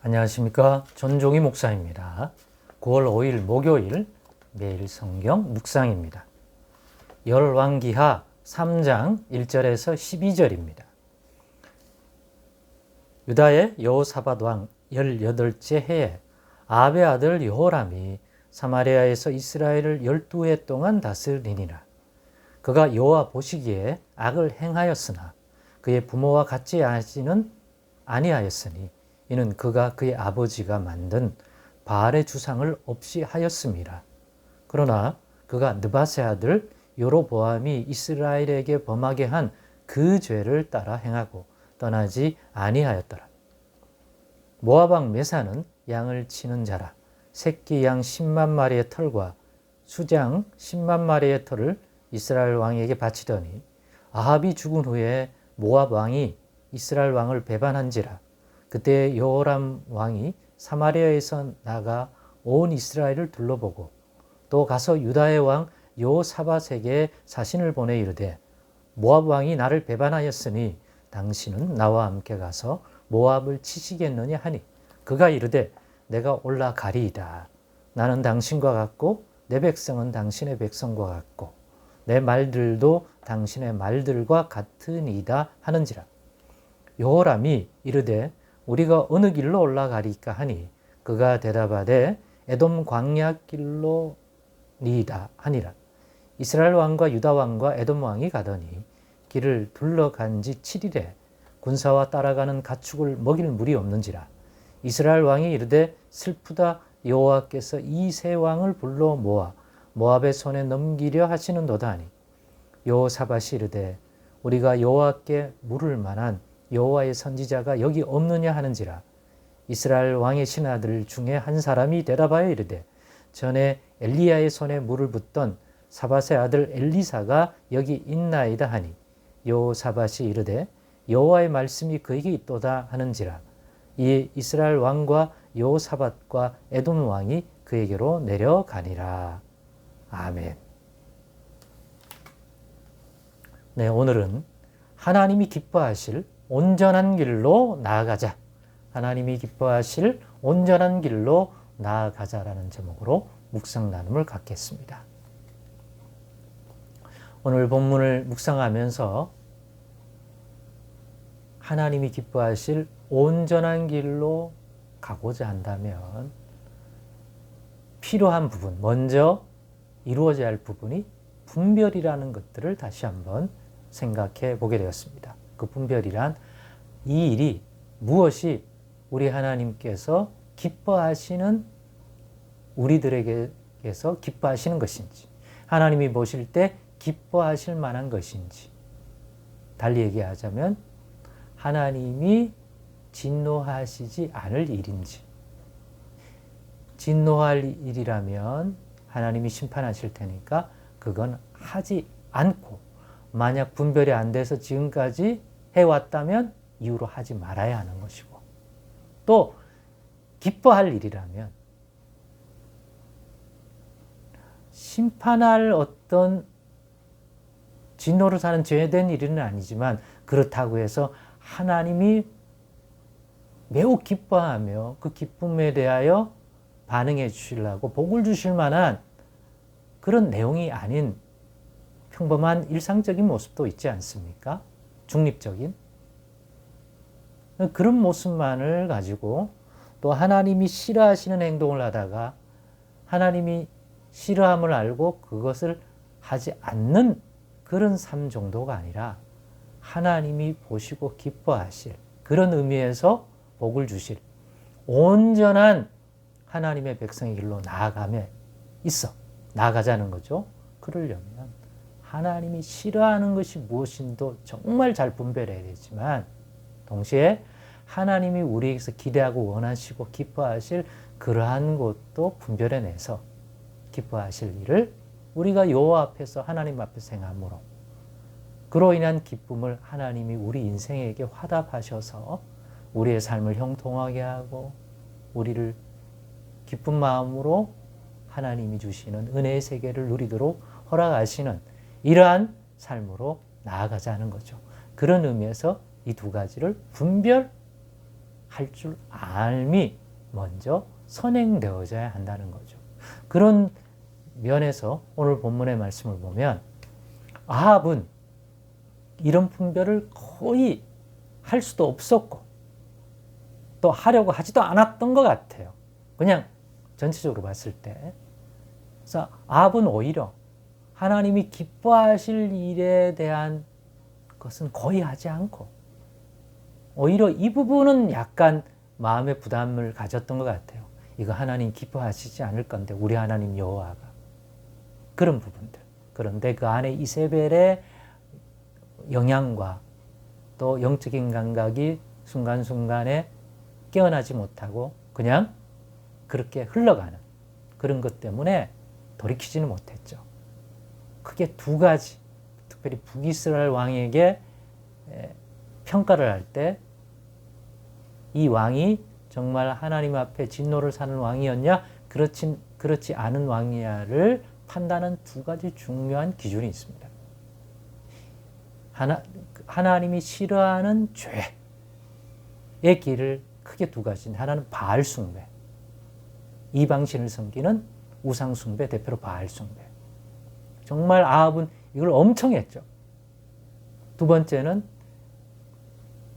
안녕하십니까. 전종희 목사입니다. 9월 5일 목요일 매일 성경 묵상입니다. 열왕기하 3장 1절에서 12절입니다. 유다의 여호사밧 왕 18째 해에 아합의 아들 여호람이 사마리아에서 이스라엘을 12해 동안 다스리니라. 그가 여호와 보시기에 악을 행하였으나 그의 부모와 같이 하지는 아니하였으니 이는 그가 그의 아버지가 만든 바알의 주상을 없이 하였음이라. 그러나 그가 느밧의 아들 여로보암이 이스라엘에게 범하게 한 그 죄를 따라 행하고 떠나지 아니하였더라. 모압 왕 메사는 양을 치는 자라. 새끼 양 10만 마리의 털과 수장 10만 마리의 털을 이스라엘 왕에게 바치더니 아합이 죽은 후에 모압 왕이 이스라엘 왕을 배반한지라. 그때 여호람 왕이 사마리아에서 나가 온 이스라엘을 둘러보고 또 가서 유다의 왕 여호사밧에게 사신을 보내 이르되 모압 왕이 나를 배반하였으니 당신은 나와 함께 가서 모압을 치시겠느냐 하니 그가 이르되 내가 올라가리이다. 나는 당신과 같고 내 백성은 당신의 백성과 같고 내 말들도 당신의 말들과 같으니이다 하는지라. 여호람이 이르되 우리가 어느 길로 올라가리까 하니 그가 대답하되 에돔 광야 길로 니이다 하니라. 이스라엘 왕과 유다 왕과 에돔 왕이 가더니 길을 둘러간 지 7일에 군사와 따라가는 가축을 먹일 물이 없는지라. 이스라엘 왕이 이르되 슬프다. 여호와께서 이 세 왕을 불러 모아 모압의 손에 넘기려 하시는도다 하니 여호사밧이 이르되 우리가 여호와께 물을 만한 여호와의 선지자가 여기 없느냐 하는지라. 이스라엘 왕의 신하들 중에 한 사람이 대답하여 이르되 전에 엘리야의 손에 물을 붓던 사밧의 아들 엘리사가 여기 있나이다 하니 여호사밧이 이르되 여호와의 말씀이 그에게 있도다 하는지라. 이에 이스라엘 왕과 여호사밧과 에돔 왕이 그에게로 내려가니라. 아멘. 네, 오늘은 하나님이 기뻐하실 온전한 길로 나아가자. 하나님이 기뻐하실 온전한 길로 나아가자라는 제목으로 묵상 나눔을 갖겠습니다. 오늘 본문을 묵상하면서 하나님이 기뻐하실 온전한 길로 가고자 한다면 필요한 부분, 먼저 이루어져야 할 부분이 분별이라는 것들을 다시 한번 생각해 보게 되었습니다. 그 분별이란 이 일이 무엇이 우리 하나님께서 기뻐하시는 우리들에게서 기뻐하시는 것인지, 하나님이 보실 때 기뻐하실 만한 것인지, 달리 얘기하자면 하나님이 진노하시지 않을 일인지, 진노할 일이라면 하나님이 심판하실 테니까 그건 하지 않고, 만약 분별이 안 돼서 지금까지 해왔다면 이후로 하지 말아야 하는 것이고, 또 기뻐할 일이라면 심판할 어떤 진노를 사는 죄된 일은 아니지만 그렇다고 해서 하나님이 매우 기뻐하며 그 기쁨에 대하여 반응해 주시려고 복을 주실 만한 그런 내용이 아닌 평범한 일상적인 모습도 있지 않습니까? 중립적인 그런 모습만을 가지고 또 하나님이 싫어하시는 행동을 하다가 하나님이 싫어함을 알고 그것을 하지 않는 그런 삶 정도가 아니라 하나님이 보시고 기뻐하실 그런 의미에서 복을 주실 온전한 하나님의 백성의 길로 나아가자는 거죠. 그러려면 하나님이 싫어하는 것이 무엇인도 정말 잘 분별해야 되지만 동시에 하나님이 우리에게서 기대하고 원하시고 기뻐하실 그러한 것도 분별해내서 기뻐하실 일을 우리가 여호와 앞에서 하나님 앞에서 행함으로 그로 인한 기쁨을 하나님이 우리 인생에게 화답하셔서 우리의 삶을 형통하게 하고 우리를 기쁜 마음으로 하나님이 주시는 은혜의 세계를 누리도록 허락하시는 이러한 삶으로 나아가자는 거죠. 그런 의미에서 이 두 가지를 분별하는 할 줄 알미 먼저 선행되어져야 한다는 거죠. 그런 면에서 오늘 본문의 말씀을 보면 아합은 이런 분별을 거의 할 수도 없었고 또 하려고 하지도 않았던 것 같아요. 그냥 전체적으로 봤을 때. 그래서 아합은 오히려 하나님이 기뻐하실 일에 대한 것은 거의 하지 않고 오히려 이 부분은 약간 마음의 부담을 가졌던 것 같아요. 이거 하나님 기뻐하시지 않을 건데 우리 하나님 여호와가 그런 부분들. 그런데 그 안에 이세벨의 영향과 또 영적인 감각이 순간순간에 깨어나지 못하고 그냥 그렇게 흘러가는 그런 것 때문에 돌이키지는 못했죠. 크게 두 가지, 특별히 북이스라엘 왕에게 평가를 할 때 이 왕이 정말 하나님 앞에 진노를 사는 왕이었냐, 그렇지 않은 왕이냐를 판단하는 두 가지 중요한 기준이 있습니다. 하나님이 싫어하는 죄의 길을 크게 두 가지. 하나는 바알 숭배, 이방신을 섬기는 우상 숭배, 대표로 바알 숭배. 정말 아합은 이걸 엄청 했죠. 두 번째는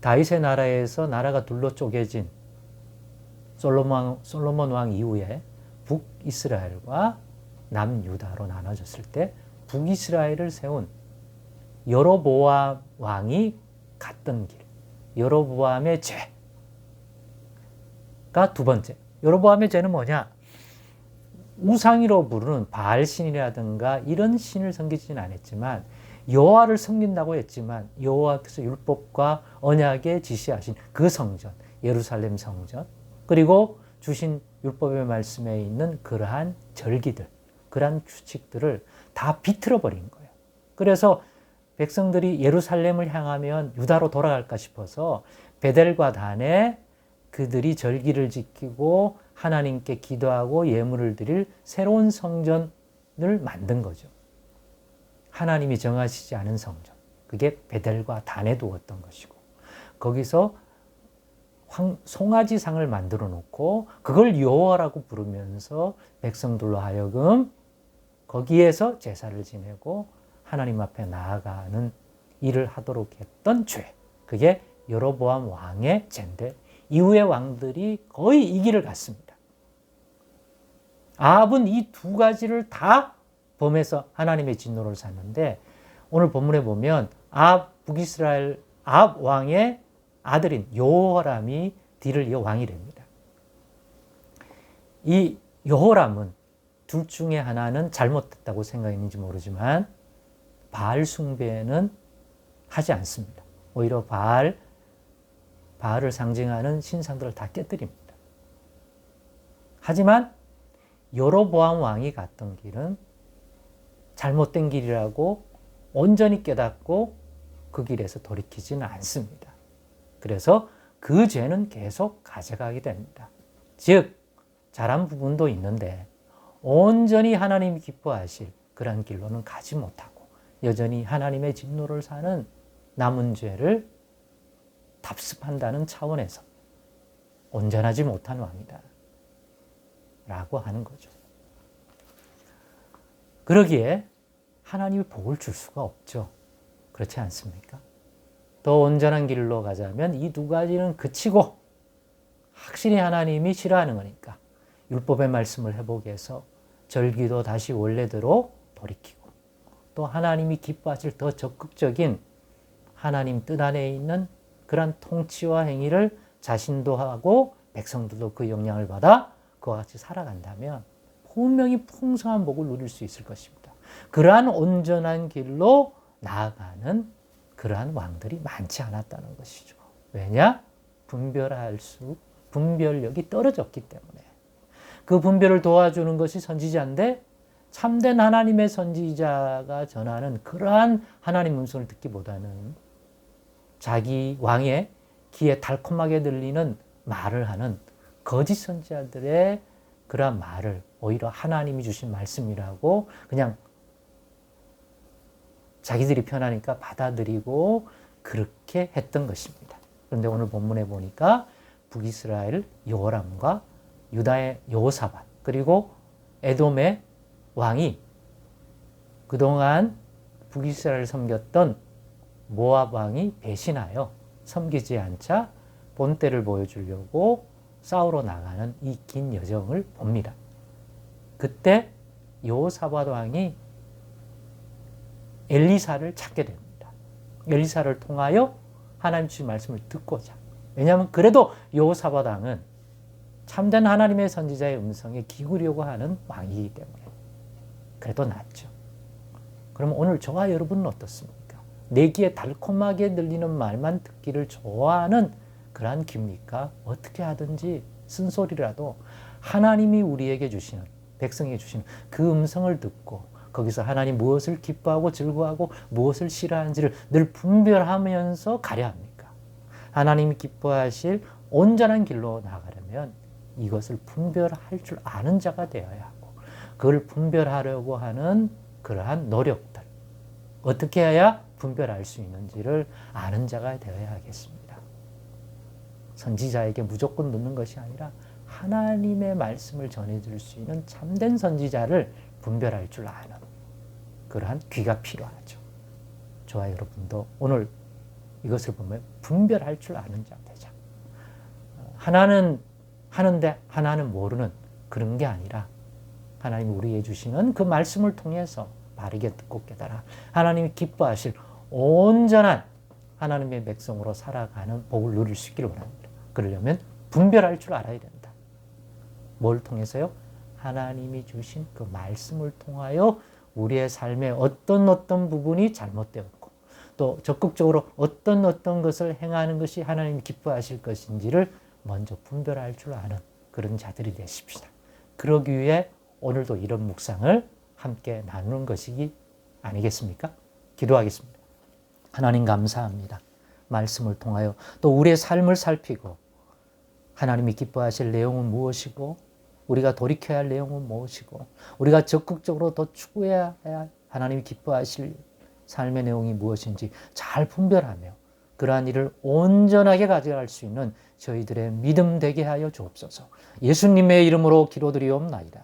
다윗의 나라에서 나라가 둘로 쪼개진 솔로몬 왕 이후에 북이스라엘과 남유다로 나눠졌을 때 북이스라엘을 세운 여로보암 왕이 갔던 길, 여로보암의 죄가 두 번째. 여로보암의 죄는 뭐냐? 우상이로 부르는 바알신이라든가 이런 신을 섬기지는 않았지만 여호와를 섬긴다고 했지만 여호와께서 율법과 언약에 지시하신 그 성전, 예루살렘 성전, 그리고 주신 율법의 말씀에 있는 그러한 절기들, 그러한 규칙들을 다 비틀어 버린 거예요. 그래서 백성들이 예루살렘을 향하면 유다로 돌아갈까 싶어서 베델과 단에 그들이 절기를 지키고 하나님께 기도하고 예물을 드릴 새로운 성전을 만든 거죠. 하나님이 정하시지 않은 성전. 그게 베델과 단에 두었던 것이고 거기서 송아지상을 만들어 놓고 그걸 여호와라고 부르면서 백성들로 하여금 거기에서 제사를 지내고 하나님 앞에 나아가는 일을 하도록 했던 죄. 그게 여로보암 왕의 죄인데 이후의 왕들이 거의 이 길을 갔습니다. 아합은 이 두 가지를 다 범해서 하나님의 진노를 샀는데 오늘 본문에 보면 북이스라엘 아합 왕의 아들인 여호람이 뒤를 이어 왕이 됩니다. 이 여호람은 둘 중에 하나는 잘못됐다고 생각했는지 모르지만 바알 숭배는 하지 않습니다. 오히려 바알을 상징하는 신상들을 다 깨뜨립니다. 하지만 여로보암 왕이 갔던 길은 잘못된 길이라고 온전히 깨닫고 그 길에서 돌이키지는 않습니다. 그래서 그 죄는 계속 가져가게 됩니다. 즉 잘한 부분도 있는데 온전히 하나님이 기뻐하실 그런 길로는 가지 못하고 여전히 하나님의 진노를 사는 남은 죄를 답습한다는 차원에서 온전하지 못한 왕이다 라고 하는 거죠. 그러기에 하나님이 복을 줄 수가 없죠. 그렇지 않습니까? 더 온전한 길로 가자면 이 두 가지는 그치고 확실히 하나님이 싫어하는 거니까 율법의 말씀을 회복해서 절기도 다시 원래대로 돌이키고 또 하나님이 기뻐하실 더 적극적인 하나님 뜻 안에 있는 그런 통치와 행위를 자신도 하고 백성들도 그 영향을 받아 그와 같이 살아간다면 분명히 풍성한 복을 누릴 수 있을 것입니다. 그러한 온전한 길로 나아가는 그러한 왕들이 많지 않았다는 것이죠. 왜냐? 분별력이 떨어졌기 때문에. 그 분별을 도와주는 것이 선지자인데 참된 하나님의 선지자가 전하는 그러한 하나님 음성을 듣기보다는 자기 왕의 귀에 달콤하게 들리는 말을 하는 거짓 선지자들의 그러한 말을 오히려 하나님이 주신 말씀이라고 그냥 자기들이 편하니까 받아들이고 그렇게 했던 것입니다. 그런데 오늘 본문에 보니까 북이스라엘 여호람과 유다의 여호사밧 그리고 에돔의 왕이 그동안 북이스라엘을 섬겼던 모압 왕이 배신하여 섬기지 않자 본때를 보여주려고 싸우러 나가는 이 긴 여정을 봅니다. 그때 여호사밧 왕이 엘리사를 찾게 됩니다. 엘리사를 통하여 하나님 주신 말씀을 듣고자. 왜냐하면 그래도 여호사밧 왕은 참된 하나님의 선지자의 음성에 기울이려고 하는 왕이기 때문에 그래도 낫죠. 그럼 오늘 저와 여러분은 어떻습니까? 내 귀에 달콤하게 들리는 말만 듣기를 좋아하는 그러한 기입니까? 어떻게 하든지 쓴소리라도 하나님이 우리에게 주시는, 백성에게 주시는 그 음성을 듣고 거기서 하나님 무엇을 기뻐하고 즐거워하고 무엇을 싫어하는지를 늘 분별하면서 가려 합니까? 하나님이 기뻐하실 온전한 길로 나가려면 이것을 분별할 줄 아는 자가 되어야 하고 그걸 분별하려고 하는 그러한 노력들 어떻게 해야 분별할 수 있는지를 아는 자가 되어야 하겠습니다. 선지자에게 무조건 듣는 것이 아니라 하나님의 말씀을 전해줄 수 있는 참된 선지자를 분별할 줄 아는 그러한 귀가 필요하죠. 저와 여러분도 오늘 이것을 보면 분별할 줄 아는 자 되자. 하나는 하는데 하나는 모르는 그런 게 아니라 하나님이 우리에게 주시는 그 말씀을 통해서 바르게 듣고 깨달아 하나님이 기뻐하실 온전한 하나님의 백성으로 살아가는 복을 누릴 수 있기를 원합니다. 그러려면 분별할 줄 알아야 된다. 뭘 통해서요? 하나님이 주신 그 말씀을 통하여 우리의 삶의 어떤 부분이 잘못되었고 또 적극적으로 어떤 것을 행하는 것이 하나님이 기뻐하실 것인지를 먼저 분별할 줄 아는 그런 자들이 되십시다. 그러기 위해 오늘도 이런 묵상을 함께 나누는 것이기 아니겠습니까? 기도하겠습니다. 하나님 감사합니다. 말씀을 통하여 또 우리의 삶을 살피고 하나님이 기뻐하실 내용은 무엇이고 우리가 돌이켜야 할 내용은 무엇이고 우리가 적극적으로 더 추구해야 할 하나님이 기뻐하실 삶의 내용이 무엇인지 잘 분별하며 그러한 일을 온전하게 가져갈 수 있는 저희들의 믿음 되게 하여 주옵소서. 예수님의 이름으로 기도드리옵나이다.